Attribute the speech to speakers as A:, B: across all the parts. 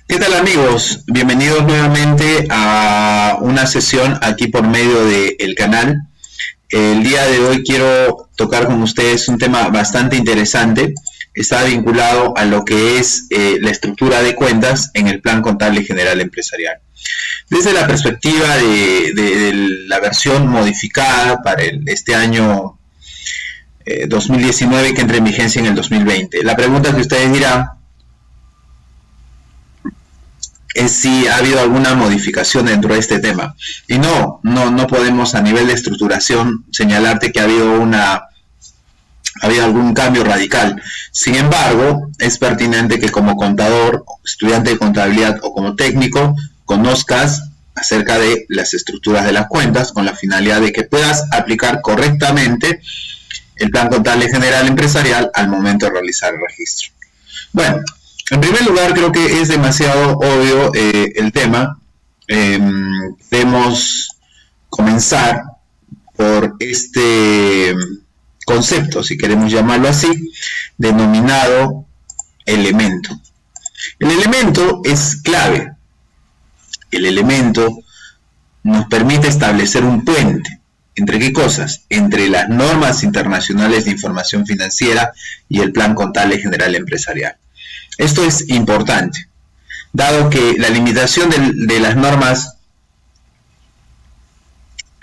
A: ¿Qué tal amigos? Bienvenidos nuevamente a una sesión aquí por medio del canal. El día de hoy quiero tocar con ustedes un tema bastante interesante. Está vinculado a lo que es la estructura de cuentas en el Plan Contable General Empresarial. Desde la perspectiva de la versión modificada para este año 2019 que entra en vigencia en el 2020. La pregunta que ustedes dirán es si ha habido alguna modificación dentro de este tema. Y no podemos a nivel de estructuración señalarte que ha habido algún cambio radical. Sin embargo, es pertinente que como contador, estudiante de contabilidad o como técnico, conozcas acerca de las estructuras de las cuentas con la finalidad de que puedas aplicar correctamente el Plan Contable General Empresarial al momento de realizar el registro. Bueno, en primer lugar, creo que es demasiado obvio el tema. Debemos comenzar por este concepto, si queremos llamarlo así, denominado elemento. El elemento es clave. El elemento nos permite establecer un puente. ¿Entre qué cosas? Entre las normas internacionales de información financiera y el Plan Contable General Empresarial. Esto es importante, dado que la limitación de las normas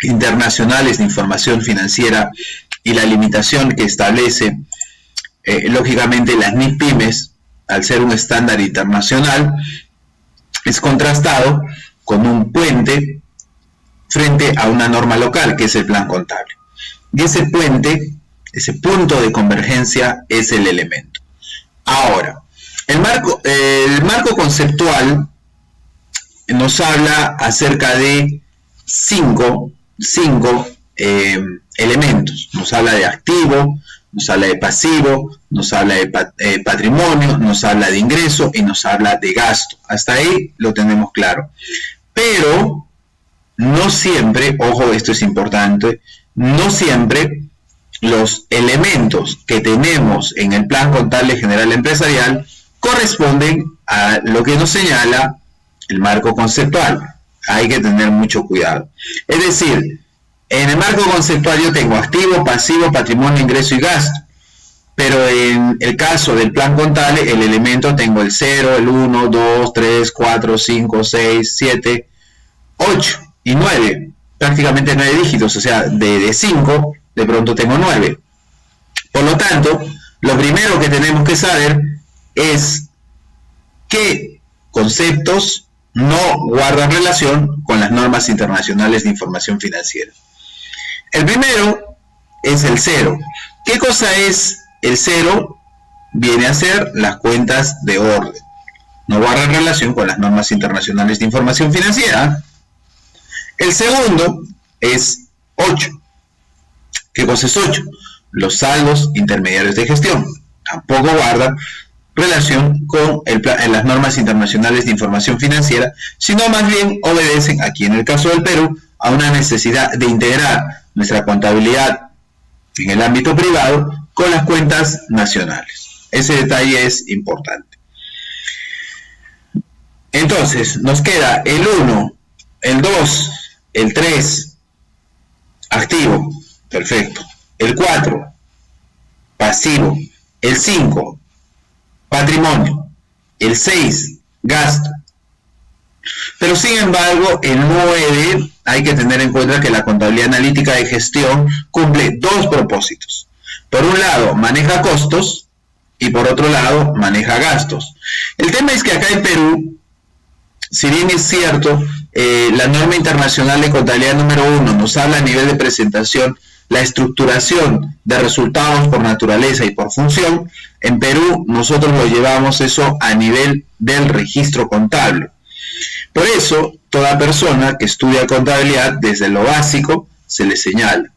A: internacionales de información financiera y la limitación que establece, lógicamente, las NIF-PYMES, al ser un estándar internacional, es contrastado con un puente frente a una norma local, que es el plan contable. Y ese puente, ese punto de convergencia, es el elemento. Ahora, el marco conceptual nos habla acerca de cinco elementos. Nos habla de activo, nos habla de pasivo, nos habla de patrimonio, nos habla de ingreso y nos habla de gasto. Hasta ahí lo tenemos claro. Pero no siempre, ojo, esto es importante, no siempre los elementos que tenemos en el Plan Contable General Empresarial corresponden a lo que nos señala el marco conceptual. Hay que tener mucho cuidado. Es decir, en el marco conceptual yo tengo activo, pasivo, patrimonio, ingreso y gasto. Pero en el caso del plan contable, el elemento tengo el 0, el 1, 2, 3, 4, 5, 6, 7, 8 y 9. Prácticamente 9 dígitos, o sea, de 5 de pronto tengo 9. Por lo tanto, lo primero que tenemos que saber es qué conceptos no guardan relación con las normas internacionales de información financiera. El primero es el 0. ¿Qué cosa es el 0? Viene a ser las cuentas de orden. No guardan relación con las normas internacionales de información financiera. El segundo es 8. ¿Qué cosa es 8? Los saldos intermediarios de gestión. Tampoco guardan relación con las normas internacionales de información financiera, sino más bien obedecen, aquí en el caso del Perú, a una necesidad de integrar nuestra contabilidad en el ámbito privado con las cuentas nacionales. Ese detalle es importante. Entonces, nos queda el 1, el 2, el 3, activo, perfecto. El 4, pasivo. El 5, patrimonio. El 6, gasto. Pero sin embargo, el 9 hay que tener en cuenta que la contabilidad analítica de gestión cumple dos propósitos. Por un lado, maneja costos y por otro lado, maneja gastos. El tema es que acá en Perú, si bien es cierto, la norma internacional de contabilidad número 1 nos habla a nivel de presentación la estructuración de resultados por naturaleza y por función, en Perú nosotros lo llevamos eso a nivel del registro contable. Por eso, toda persona que estudia contabilidad, desde lo básico, se le señala.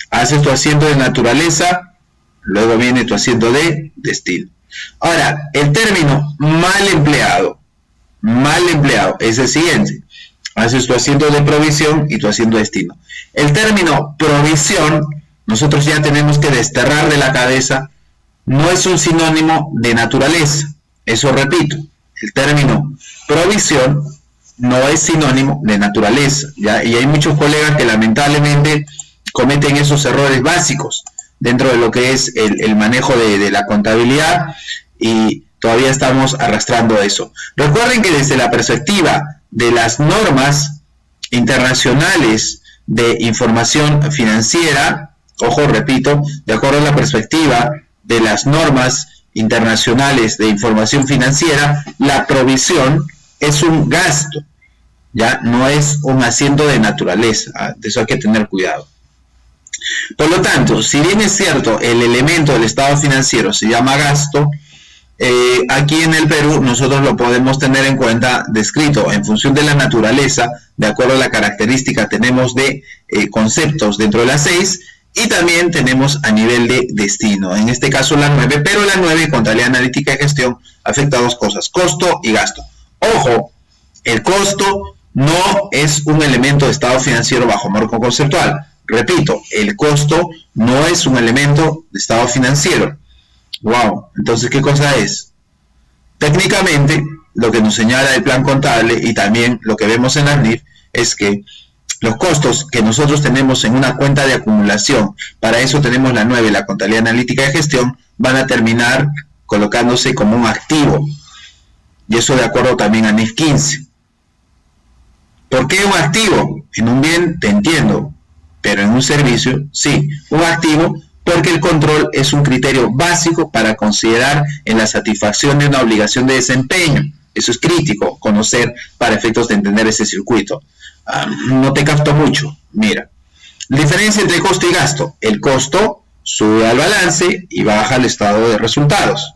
A: Haces tu asiento de naturaleza, luego viene tu asiento de destino. Ahora, el término mal empleado es el siguiente. Haces tu asiento de provisión y tu asiento de destino. El término provisión, nosotros ya tenemos que desterrar de la cabeza, no es un sinónimo de naturaleza. Eso repito, el término provisión no es sinónimo de naturaleza, ¿ya? Y hay muchos colegas que lamentablemente cometen esos errores básicos dentro de lo que es el manejo de la contabilidad, y todavía estamos arrastrando eso. Recuerden que desde la perspectiva de las normas internacionales de información financiera, ojo, repito, de acuerdo a la perspectiva de las normas internacionales de información financiera, la provisión es un gasto, ya no es un asiento de naturaleza, de eso hay que tener cuidado. Por lo tanto, si bien es cierto, el elemento del estado financiero se llama gasto, aquí en el Perú nosotros lo podemos tener en cuenta descrito en función de la naturaleza, de acuerdo a la característica tenemos de conceptos dentro de las 6, y también tenemos a nivel de destino, en este caso la 9, pero la 9, contabilidad analítica y gestión, afecta a dos cosas, costo y gasto. Ojo, el costo no es un elemento de estado financiero bajo marco conceptual. Repito, el costo no es un elemento de estado financiero. Wow, entonces, ¿qué cosa es? Técnicamente, lo que nos señala el plan contable y también lo que vemos en la NIF es que los costos que nosotros tenemos en una cuenta de acumulación, para eso tenemos la 9, la contabilidad analítica de gestión, van a terminar colocándose como un activo. Y eso de acuerdo también a NIF 15. ¿Por qué un activo? En un bien te entiendo, pero en un servicio, sí. Un activo porque el control es un criterio básico para considerar en la satisfacción de una obligación de desempeño. Eso es crítico, conocer para efectos de entender ese circuito. No te capto mucho. Mira, la diferencia entre costo y gasto. El costo sube al balance y baja al estado de resultados.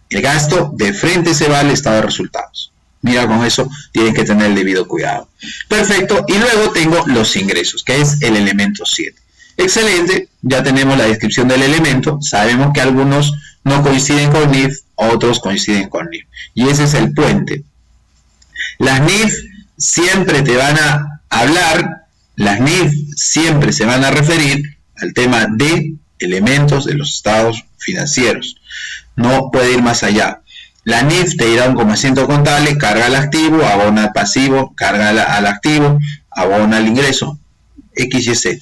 A: El gasto de frente se va al estado de resultados. Mira, con eso tienen que tener el debido cuidado. Perfecto, y luego tengo los ingresos, que es el elemento 7. Excelente, ya tenemos la descripción del elemento, sabemos que algunos no coinciden con NIF, otros coinciden con NIF. Y ese es el puente. Las NIF siempre te van a hablar, las NIF siempre se van a referir al tema de elementos de los estados financieros. No puede ir más allá. La NIF te dirá como asiento contable, carga al activo, abona al pasivo, carga al activo, abona al ingreso, X y Z.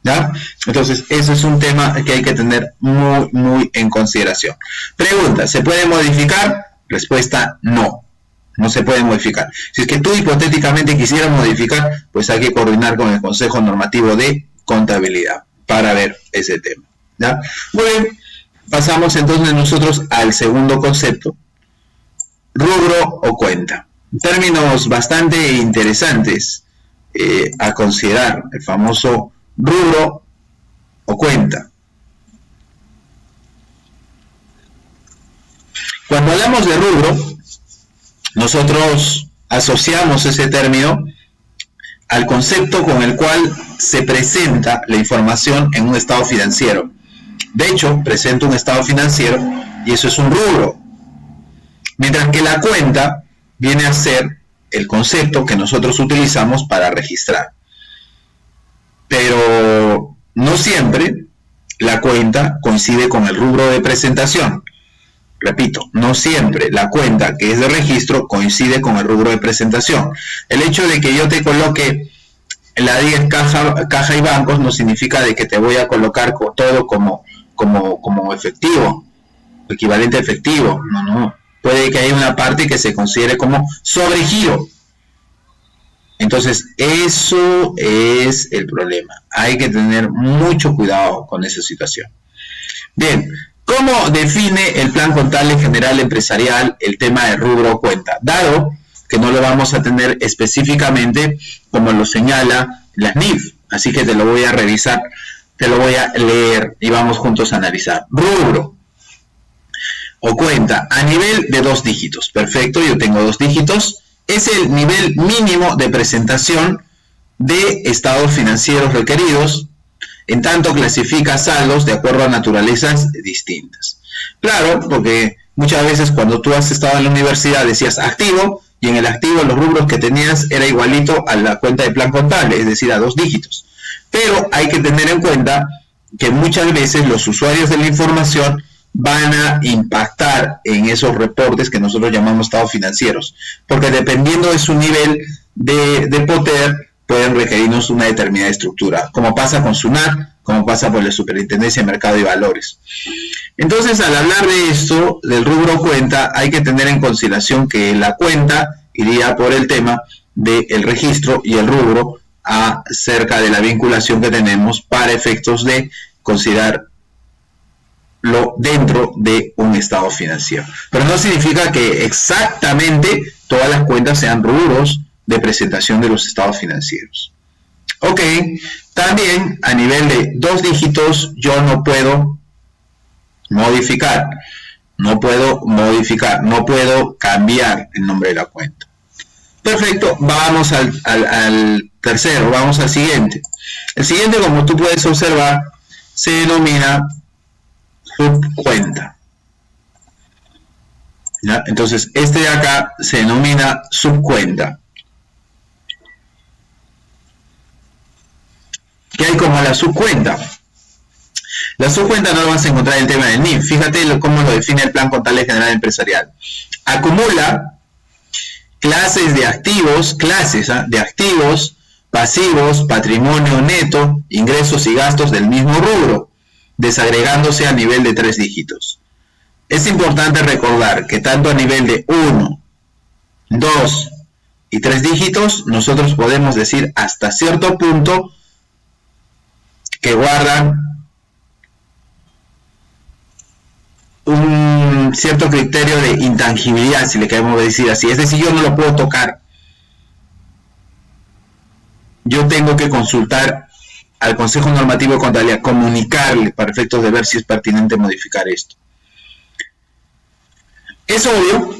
A: ¿Ya? Entonces, ese es un tema que hay que tener muy en consideración. Pregunta, ¿se puede modificar? Respuesta, no. No se puede modificar. Si es que tú hipotéticamente quisieras modificar, pues hay que coordinar con el Consejo Normativo de Contabilidad para ver ese tema. ¿Ya? Muy bien, pasamos entonces nosotros al segundo concepto. Rubro o cuenta. Términos bastante interesantes a considerar, el famoso rubro o cuenta. Cuando hablamos de rubro, nosotros asociamos ese término al concepto con el cual se presenta la información en un estado financiero. De hecho, presento un estado financiero y eso es un rubro. Mientras que la cuenta viene a ser el concepto que nosotros utilizamos para registrar. Pero no siempre la cuenta coincide con el rubro de presentación. Repito, no siempre la cuenta que es de registro coincide con el rubro de presentación. El hecho de que yo te coloque la 10 caja y bancos no significa de que te voy a colocar todo como efectivo, equivalente a efectivo. No. Puede que haya una parte que se considere como sobregiro. Entonces, eso es el problema. Hay que tener mucho cuidado con esa situación. Bien, ¿cómo define el Plan Contable General Empresarial el tema de rubro o cuenta? Dado que no lo vamos a tener específicamente como lo señala las NIF. Así que te lo voy a revisar, te lo voy a leer y vamos juntos a analizar. Rubro o cuenta a nivel de 2 dígitos. Perfecto, yo tengo 2 dígitos. Es el nivel mínimo de presentación de estados financieros requeridos, en tanto clasifica saldos de acuerdo a naturalezas distintas. Claro, porque muchas veces cuando tú has estado en la universidad decías activo, y en el activo los rubros que tenías era igualito a la cuenta de plan contable, es decir, a 2 dígitos. Pero hay que tener en cuenta que muchas veces los usuarios de la información van a impactar en esos reportes que nosotros llamamos estados financieros, porque dependiendo de su nivel de poder, pueden requerirnos una determinada estructura, como pasa con SUNAT, como pasa por la Superintendencia de Mercado y Valores. Entonces, al hablar de esto, del rubro cuenta, hay que tener en consideración que la cuenta iría por el tema del registro y el rubro acerca de la vinculación que tenemos para efectos de considerarlo dentro de un estado financiero. Pero no significa que exactamente todas las cuentas sean rubros de presentación de los estados financieros. Ok, también a nivel de 2 dígitos yo no puedo modificar, no puedo cambiar el nombre de la cuenta. Perfecto, vamos al tercero, vamos al siguiente. El siguiente, como tú puedes observar, se denomina subcuenta. ¿Ya? Entonces, este de acá se denomina subcuenta. ¿Qué hay como la subcuenta? La subcuenta no lo vas a encontrar en el tema del NIF. Fíjate cómo lo define el Plan Contable General Empresarial. Acumula clases de activos, pasivos, patrimonio neto, ingresos y gastos del mismo rubro, desagregándose a nivel de 3 dígitos. Es importante recordar que tanto a nivel de 1, 2 y 3 dígitos, nosotros podemos decir hasta cierto punto que guardan un cierto criterio de intangibilidad, si le queremos decir así. Es decir, yo no lo puedo tocar. Yo tengo que consultar al Consejo Normativo de Contabilidad, comunicarle para efectos de ver si es pertinente modificar esto. Es obvio,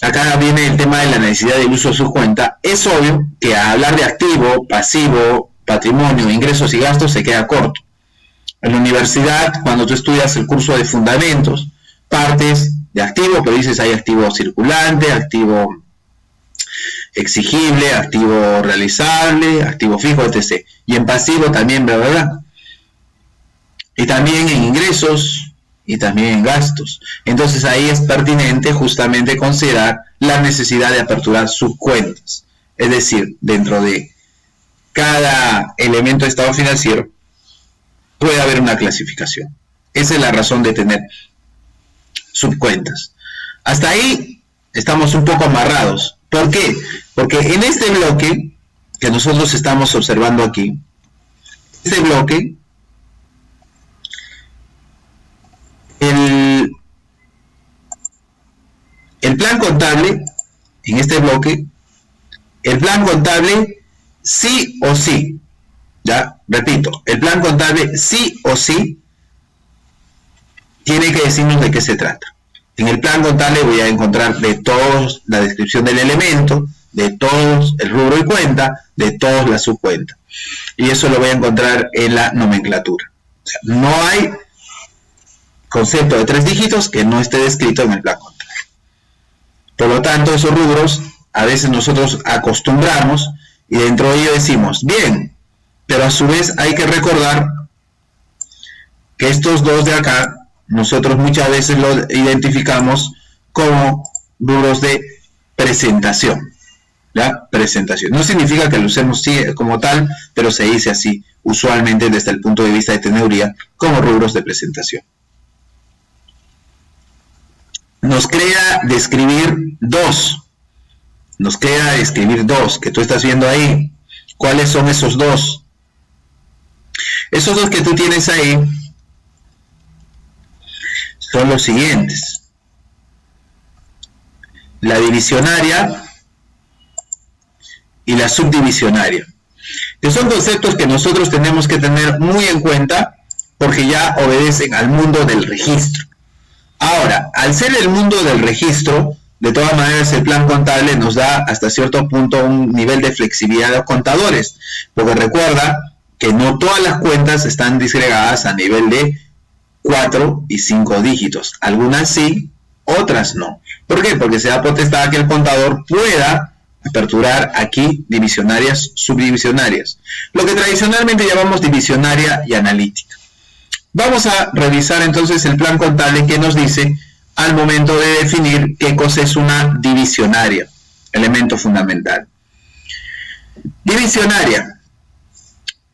A: acá viene el tema de la necesidad del uso de su cuenta, es obvio que al hablar de activo, pasivo, patrimonio, ingresos y gastos se queda corto. En la universidad, cuando tú estudias el curso de fundamentos, partes de activo, pero dices hay activo circulante, activo exigible, activo realizable, activo fijo, etc. Y en pasivo también, ¿verdad? Y también en ingresos y también en gastos. Entonces ahí es pertinente justamente considerar la necesidad de aperturar subcuentas. Es decir, dentro de cada elemento de estado financiero puede haber una clasificación. Esa es la razón de tener subcuentas. Hasta ahí estamos un poco amarrados. ¿Por qué? Porque en este bloque que nosotros estamos observando aquí, este bloque, el plan contable, en este bloque, el plan contable sí o sí, ya, repito, el plan contable sí o sí tiene que decirnos de qué se trata. En el plan contable voy a encontrar de todos la descripción del elemento, de todos el rubro y cuenta, de todos la subcuenta. Y eso lo voy a encontrar en la nomenclatura. O sea, no hay concepto de 3 dígitos que no esté descrito en el plan contable. Por lo tanto, esos rubros a veces nosotros acostumbramos y dentro de ello decimos, bien, pero a su vez hay que recordar que estos dos de acá nosotros muchas veces lo identificamos como rubros de presentación. ¿Ya? Presentación. No significa que lo usemos como tal, pero se dice así, usualmente desde el punto de vista de teoría, como rubros de presentación. Nos queda describir dos. Nos queda describir dos, que tú estás viendo ahí. ¿Cuáles son esos dos? Esos dos que tú tienes ahí son los siguientes: la divisionaria y la subdivisionaria, que son conceptos que nosotros tenemos que tener muy en cuenta porque ya obedecen al mundo del registro. Ahora, al ser el mundo del registro, de todas maneras el plan contable nos da hasta cierto punto un nivel de flexibilidad a los contadores, porque recuerda que no todas las cuentas están disgregadas a nivel de 4 y 5 dígitos. Algunas sí, otras no. ¿Por qué? Porque se da potestad a que el contador pueda aperturar aquí divisionarias, subdivisionarias. Lo que tradicionalmente llamamos divisionaria y analítica. Vamos a revisar entonces el plan contable que nos dice al momento de definir qué cosa es una divisionaria, elemento fundamental. Divisionaria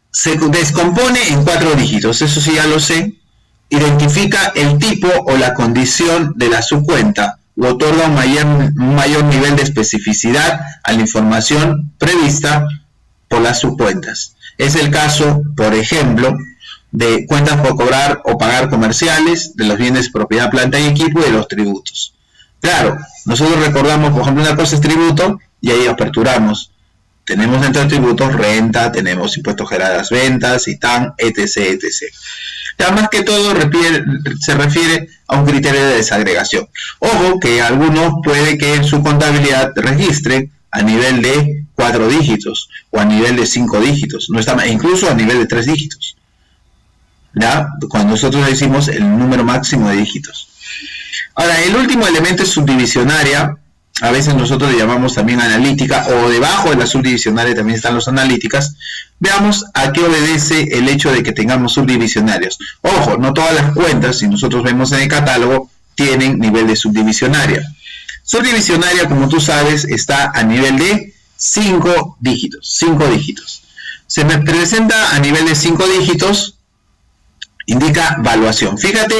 A: se descompone en 4 dígitos, eso sí ya lo sé. Identifica el tipo o la condición de la subcuenta o otorga un mayor nivel de especificidad a la información prevista por las subcuentas. Es el caso, por ejemplo, de cuentas por cobrar o pagar comerciales, de los bienes de propiedad, planta y equipo y de los tributos. Claro, nosotros recordamos, por ejemplo, una cosa es tributo y ahí aperturamos. Tenemos dentro de tributos renta, tenemos impuestos generales a las ventas, ITAM, etc., etc. Ya más que todo se refiere a un criterio de desagregación. Ojo que algunos puede que en su contabilidad registren a nivel de 4 dígitos o a nivel de 5 dígitos, no está, incluso a nivel de 3 dígitos. ¿Ya? Cuando nosotros decimos el número máximo de dígitos. Ahora, el último elemento es subdivisionaria. A veces nosotros le llamamos también analítica, o debajo de la subdivisionaria también están los analíticas. Veamos a qué obedece el hecho de que tengamos subdivisionarios. Ojo, no todas las cuentas, si nosotros vemos en el catálogo, tienen nivel de subdivisionaria. Subdivisionaria, como tú sabes, está a nivel de 5 dígitos. 5 dígitos. Se me presenta a nivel de 5 dígitos, indica valuación. Fíjate,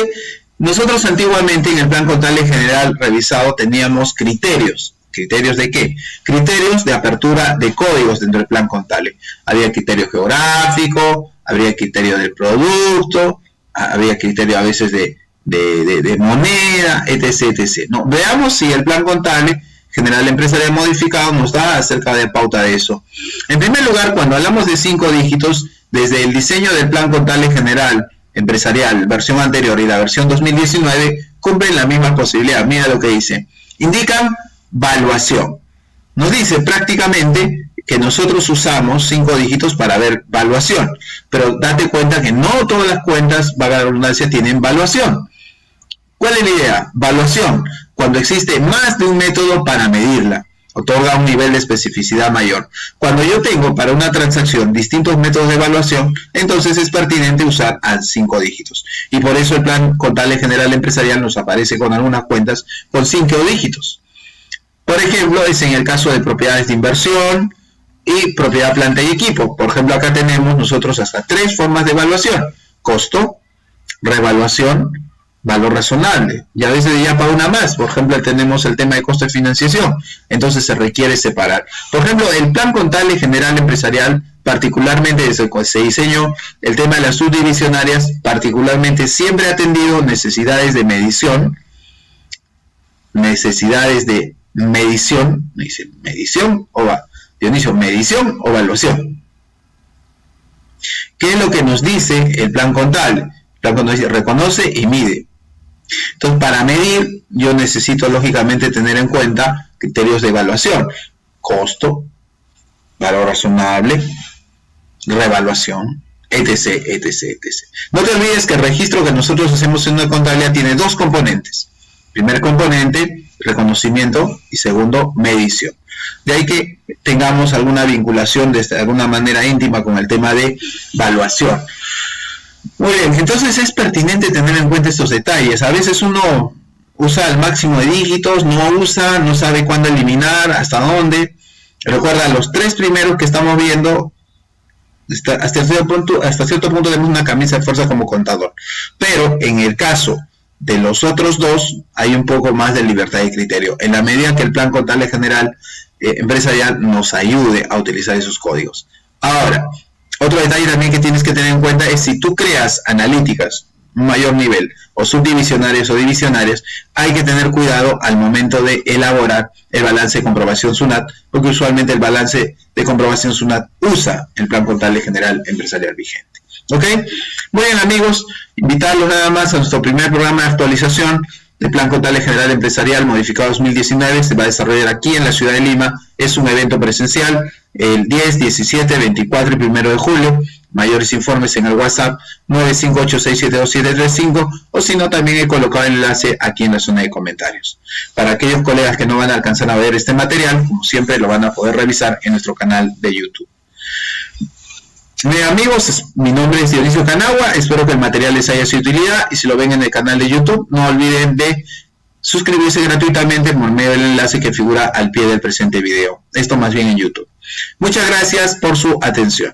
A: nosotros antiguamente en el plan contable general revisado teníamos criterios. ¿Criterios de qué? Criterios de apertura de códigos dentro del plan contable. Había criterio geográfico, habría criterio del producto, había criterio a veces de moneda, etc., etc. No, veamos si el plan contable general empresarial modificado nos da acerca de pauta de eso. En primer lugar, cuando hablamos de 5 dígitos, desde el diseño del plan contable general empresarial, versión anterior y la versión 2019, cumplen la misma posibilidad. Mira lo que dice. Indican valuación. Nos dice prácticamente que nosotros usamos 5 dígitos para ver valuación, pero date cuenta que no todas las cuentas, valga la redundancia, tienen valuación. ¿Cuál es la idea? Valuación, cuando existe más de un método para medirla, otorga un nivel de especificidad mayor. Cuando yo tengo para una transacción distintos métodos de evaluación, entonces es pertinente usar a 5 dígitos. Y por eso el plan contable general empresarial nos aparece con algunas cuentas con 5 dígitos. Por ejemplo, es en el caso de propiedades de inversión y propiedad, planta y equipo. Por ejemplo, acá tenemos nosotros hasta 3 formas de evaluación: costo, revaluación, valor razonable, y a veces ya para una más. Por ejemplo, tenemos el tema de costo de financiación, entonces se requiere separar. Por ejemplo, el plan contable general empresarial, particularmente desde que se diseñó el tema de las subdivisionarias, particularmente siempre ha atendido necesidades de medición, medición o evaluación. ¿Qué es lo que nos dice el plan contable? El plan contable dice, reconoce y mide. Entonces, para medir, yo necesito lógicamente tener en cuenta criterios de evaluación: costo, valor razonable, revaluación, etc., etc., etc. No te olvides que el registro que nosotros hacemos en una contabilidad tiene 2 componentes. Primer componente, reconocimiento, y segundo, medición. De ahí que tengamos alguna vinculación de alguna manera íntima con el tema de evaluación. Muy bien, entonces es pertinente tener en cuenta estos detalles. A veces uno usa el máximo de dígitos, no sabe cuándo eliminar, hasta dónde. Recuerda, los 3 primeros que estamos viendo, hasta cierto punto tenemos una camisa de fuerza como contador. Pero en el caso de los otros 2, hay un poco más de libertad de criterio, en la medida que el plan contable general empresarial nos ayude a utilizar esos códigos. Ahora, otro detalle también que tienes que tener en cuenta es si tú creas analíticas, un mayor nivel, o subdivisionarias o divisionarias, hay que tener cuidado al momento de elaborar el balance de comprobación SUNAT, porque usualmente el balance de comprobación SUNAT usa el plan contable general empresarial vigente. ¿Ok? Muy bien, amigos, invitarlos nada más a nuestro primer programa de actualización del Plan Contable General Empresarial modificado 2019. Se va a desarrollar aquí en la ciudad de Lima. Es un evento presencial el 10, 17, 24 y 1 de julio. Mayores informes en el WhatsApp 958672735, o si no, también he colocado el enlace aquí en la zona de comentarios. Para aquellos colegas que no van a alcanzar a ver este material, como siempre, lo van a poder revisar en nuestro canal de YouTube. Amigos, mi nombre es Dionisio Canagua, espero que el material les haya sido de utilidad y si lo ven en el canal de YouTube, no olviden de suscribirse gratuitamente por medio del enlace que figura al pie del presente video. Esto más bien en YouTube. Muchas gracias por su atención.